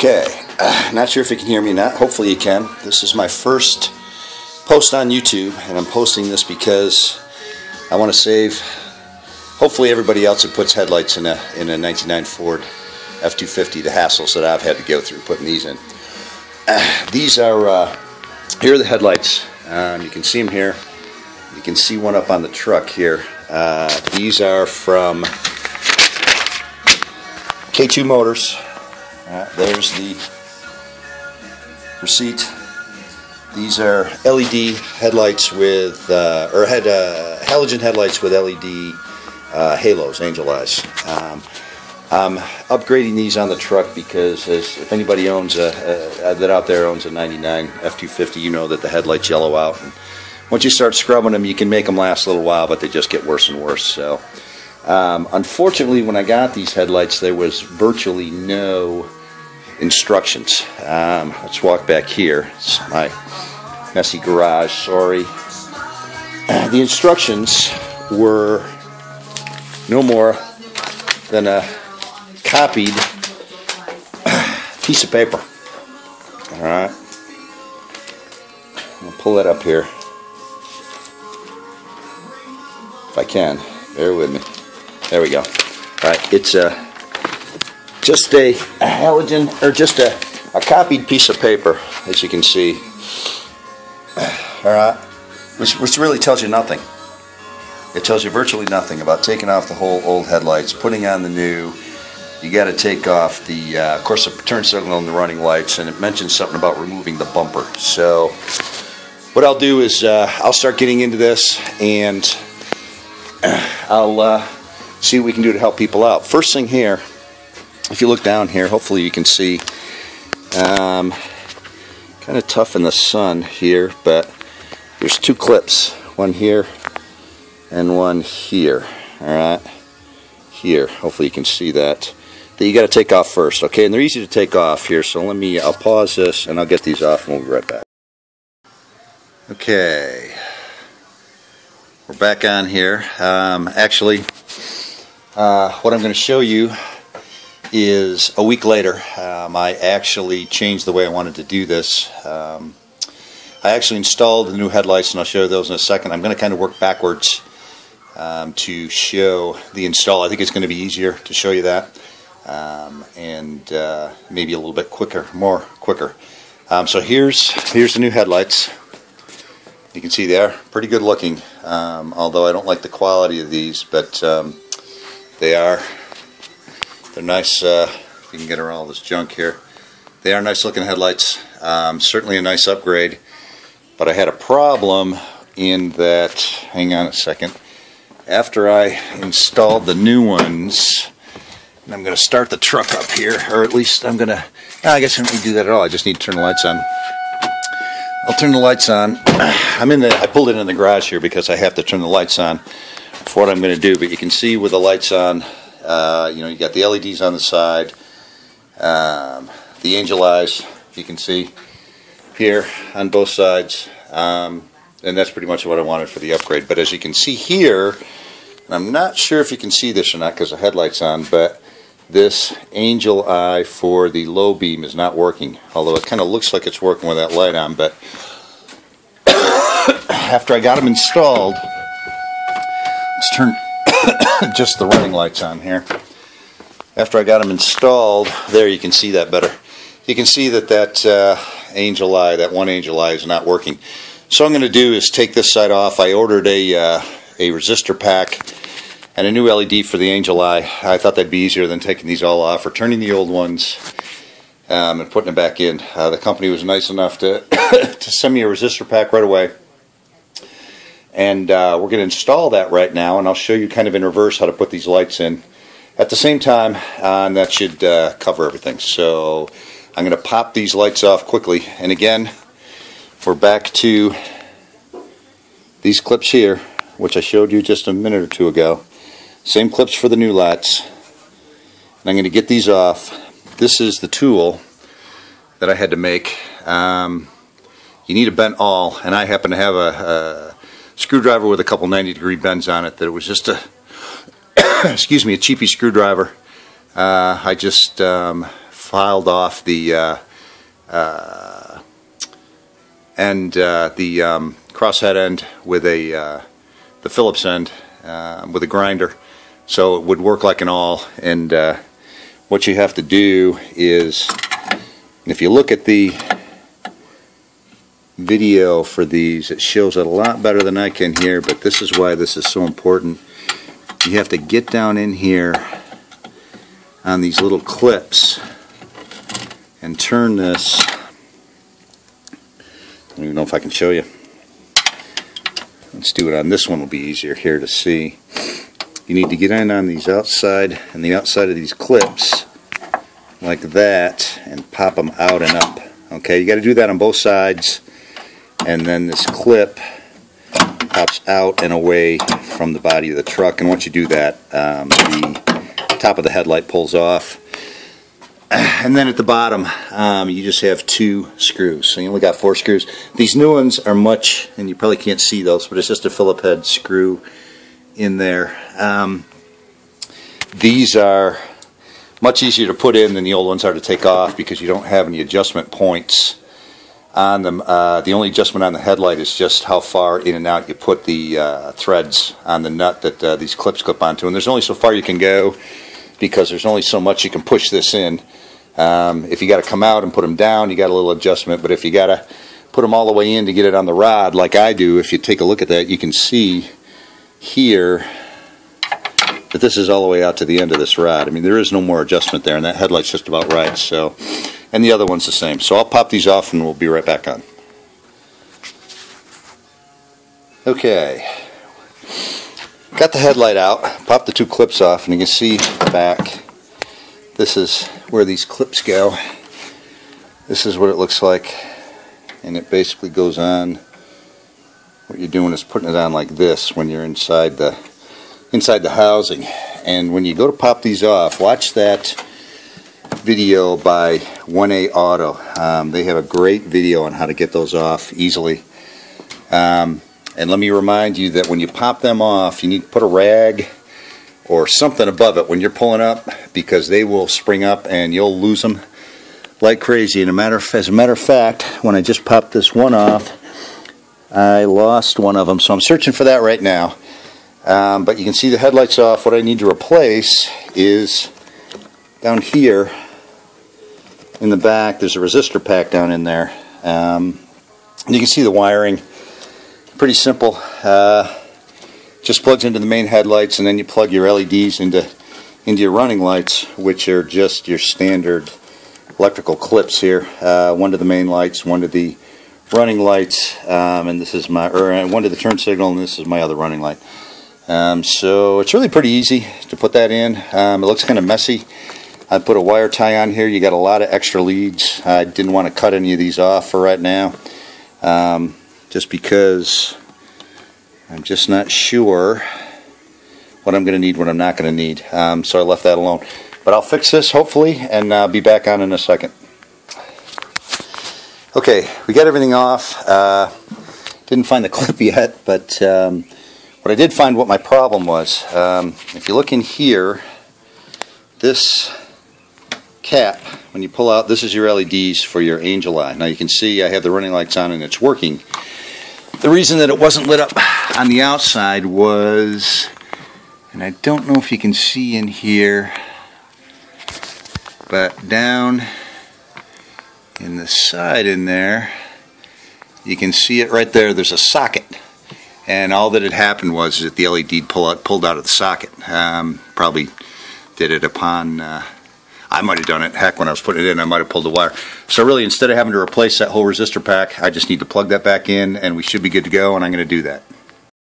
Okay, not sure if you can hear me or not. Hopefully you can. This is my first post on YouTube, and I'm posting this because I want to save hopefully everybody else who puts headlights in a 99 Ford F-250 the hassles that I've had to go through putting these in. These are here are the headlights. You can see them here. You can see one up on the truck here. These are from K2 Motors. There's the receipt. These are LED headlights with, halogen headlights with LED halos, angel eyes. I'm upgrading these on the truck because, if anybody owns that out there owns a 99 F-250, you know that the headlights yellow out. And once you start scrubbing them, you can make them last a little while, but they just get worse and worse. So, unfortunately, when I got these headlights, there was virtually no instructions. Let's walk back here. It's my messy garage, sorry. The instructions were no more than a copied piece of paper. Alright. I'll pull that up here if I can. Bear with me. There we go. Alright, it's just a halogen, or just a copied piece of paper, as you can see. Alright, which really tells you nothing. It tells you virtually nothing about taking off the whole old headlights, putting on the new. You got to take off the, of course, the turn signal and the running lights, and it mentions something about removing the bumper. So, what I'll do is I'll start getting into this, and I'll see what we can do to help people out. First thing here, if you look down here, hopefully you can see, kind of tough in the sun here, but there's two clips, one here and one here. Alright, here, hopefully you can see that you got to take off first, okay? And they're easy to take off here, so I'll pause this and I'll get these off and we'll be right back. Okay, we're back on here. Actually, what I'm going to show you is a week later. I actually changed the way I wanted to do this. I actually installed the new headlights, and I'll show you those in a second. I'm going to kind of work backwards to show the install. I think it's going to be easier to show you that, and maybe a little bit quicker, more quicker. So here's the new headlights. You can see they are pretty good looking, although I don't like the quality of these, but they're nice. If you can get around all this junk here, they are nice looking headlights. Certainly a nice upgrade, but I had a problem in that, hang on a second, after I installed the new ones, and I'm going to start the truck up here, or at least I guess I don't need to do that at all. I just need to turn the lights on. I'll turn the lights on. I pulled it in the garage here because I have to turn the lights on for what I'm going to do, but you can see with the lights on, you got the LEDs on the side, the angel eyes, you can see here on both sides, and that's pretty much what I wanted for the upgrade. But as you can see here, and I'm not sure if you can see this or not because the headlight's on, but this angel eye for the low beam is not working, although it kind of looks like it's working with that light on. But after I got them installed, let's turn just the running lights on here. After I got them installed, there you can see that better. You can see that angel eye, that one angel eye, is not working. So what I'm going to do is take this side off. I ordered a resistor pack and a new LED for the angel eye. I thought that'd be easier than taking these all off or turning the old ones and putting them back in. The company was nice enough to to send me a resistor pack right away. And we're going to install that right now, and I'll show you kind of in reverse how to put these lights in at the same time, and that should cover everything. So I'm going to pop these lights off quickly, and again, we're back to these clips here, which I showed you just a minute or two ago. Same clips for the new lights. And I'm going to get these off. This is the tool that I had to make. You need a bent awl, and I happen to have a screwdriver with a couple 90-degree bends on it. That it was just a excuse me, a cheapy screwdriver. I just filed off the crosshead end with the Phillips end with a grinder, so it would work like an awl. And what you have to do is, if you look at the video for these, it shows it a lot better than I can here, but this is why this is so important. You have to get down in here on these little clips and turn this. I don't even know if I can show you. Let's do it on this one, will be easier here to see. You need to get in on these outside and the outside of these clips like that and pop them out and up. Okay, you got to do that on both sides, and then this clip pops out and away from the body of the truck, and once you do that, the top of the headlight pulls off. And then at the bottom, you just have 2 screws. So you only got 4 screws. These new ones are much, and you probably can't see those, but it's just a Phillip head screw in there. These are much easier to put in than the old ones are to take off, because you don't have any adjustment points on them. The only adjustment on the headlight is just how far in and out you put the threads on the nut that these clips clip onto. And there's only so far you can go, because there's only so much you can push this in. If you got to come out and put them down, you got a little adjustment, but if you got to put them all the way in to get it on the rod, like I do, if you take a look at that, you can see here that this is all the way out to the end of this rod. I mean, there is no more adjustment there, and that headlight's just about right. So, and the other one's the same. So I'll pop these off and we'll be right back on. Okay, got the headlight out, popped the 2 clips off, and you can see the back. This is where these clips go. This is what it looks like, and it basically goes on. What you're doing is putting it on like this when you're inside the housing. And when you go to pop these off, watch that video by 1A Auto. They have a great video on how to get those off easily. And let me remind you that when you pop them off, you need to put a rag or something above it when you're pulling up, because they will spring up and you'll lose them like crazy. And as a matter of fact, when I just popped this one off, I lost one of them, so I'm searching for that right now. But you can see the headlights off. What I need to replace is down here in the back. There's a resistor pack down in there. You can see the wiring. Pretty simple. Just plugs into the main headlights, and then you plug your LEDs into your running lights, which are just your standard electrical clips here. One to the main lights, one to the running lights, and this is one to the turn signal, and this is my other running light. So it's really pretty easy to put that in. It looks kind of messy. I put a wire tie on here. You got a lot of extra leads. I didn't want to cut any of these off for right now, just because I'm just not sure what I'm going to need, what I'm not going to need. So I left that alone. But I'll fix this hopefully, and I'll be back on in a second. Okay, we got everything off. Didn't find the clip yet, but what I did find, what my problem was, if you look in here, this cap, when you pull out, this is your LEDs for your angel eye. Now you can see I have the running lights on and it's working. The reason that it wasn't lit up on the outside was, and I don't know if you can see in here, but down in the side in there, you can see it right there. There's a socket, and all that had happened was that the LED pulled out of the socket. Probably did it upon, I might have done it. Heck, when I was putting it in, I might have pulled the wire. So really, instead of having to replace that whole resistor pack, I just need to plug that back in, and we should be good to go, and I'm going to do that.